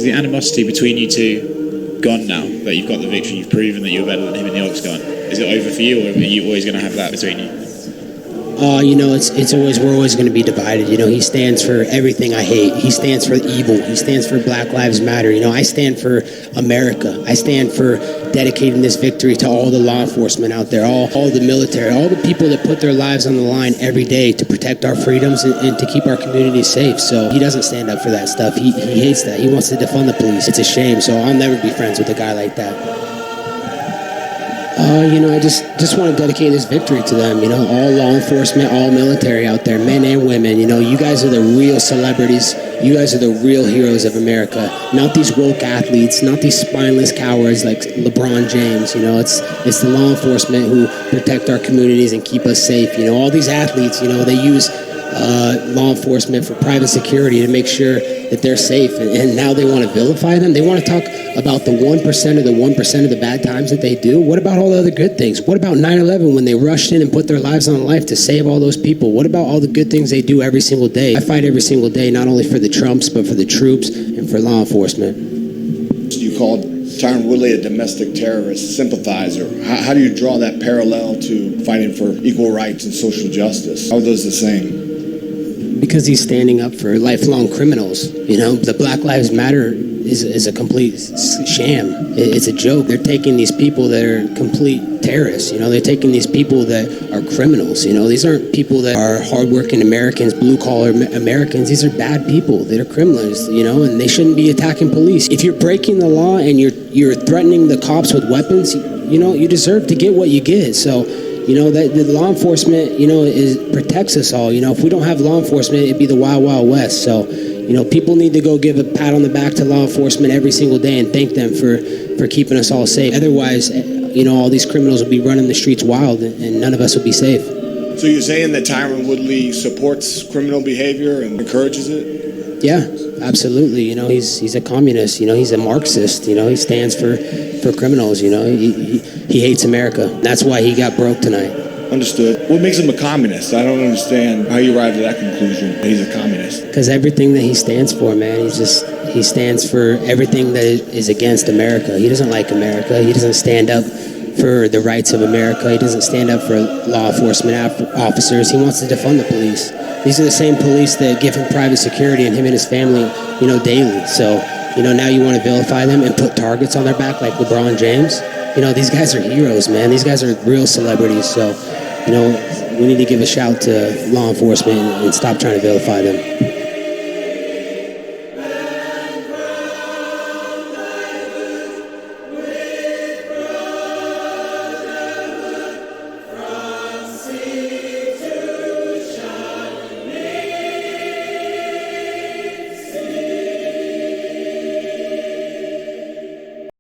the animosity between you two gone now that you've got the victory? You've proven that you're better than him in the octagon. Is it over for you, or are you always going to have that between you? It's always, we're always going to be divided. He stands for everything I hate. He stands for evil. He stands for Black Lives Matter. I stand for America. I stand for dedicating this victory to all the law enforcement out there, all the military, all the people that put their lives on the line every day to protect our freedoms and to keep our communities safe. So he doesn't stand up for that stuff. He hates that. He wants to defund the police. It's a shame. So I'll never be friends with a guy like that. I just want to dedicate this victory to them. All law enforcement, all military out there, men and women. You guys are the real celebrities. You guys are the real heroes of America. Not these woke athletes, not these spineless cowards like LeBron James. It's the law enforcement who protect our communities and keep us safe. All these athletes, they use law enforcement for private security to make sure that they're safe, and now they want to vilify them. They want to talk about the 1% of the 1% of the bad times that they do. What about all the other good things? What about 9/11 when they rushed in and put their lives on life to save all those people? What about all the good things they do every single day? I fight every single day, not only for the Trumps, but for the troops and for law enforcement. You called Tyron Woodley a domestic terrorist sympathizer. How do you draw that parallel to fighting for equal rights and social justice? How are those the same? Because he's standing up for lifelong criminals. The Black Lives Matter is a complete sham. It's a joke. They're taking these people that are complete terrorists. They're taking these people that are criminals. These aren't people that are hardworking Americans, blue-collar Americans. These are bad people that are criminals, and they shouldn't be attacking police. If you're breaking the law and you're threatening the cops with weapons, you deserve to get what you get. So, that the law enforcement, protects us all. If we don't have law enforcement, it'd be the Wild Wild West. So, people need to go give a pat on the back to law enforcement every single day and thank them for keeping us all safe. Otherwise, all these criminals will be running the streets wild and none of us will be safe. So you're saying that Tyron Woodley supports criminal behavior and encourages it? Yeah, absolutely. He's a communist. He's a Marxist. He stands for criminals. He hates America. That's why he got broke tonight. Understood. What makes him a communist? I don't understand how you arrived at that conclusion that he's a communist. Because everything that he stands for, man, he stands for everything that is against America. He doesn't like America. He doesn't stand up for the rights of America. He doesn't stand up for law enforcement officers. He wants to defund the police. These are the same police that give him private security and him and his family, daily. So, now you want to vilify them and put targets on their back like LeBron James? These guys are heroes, man. These guys are real celebrities. So, we need to give a shout to law enforcement and stop trying to vilify them.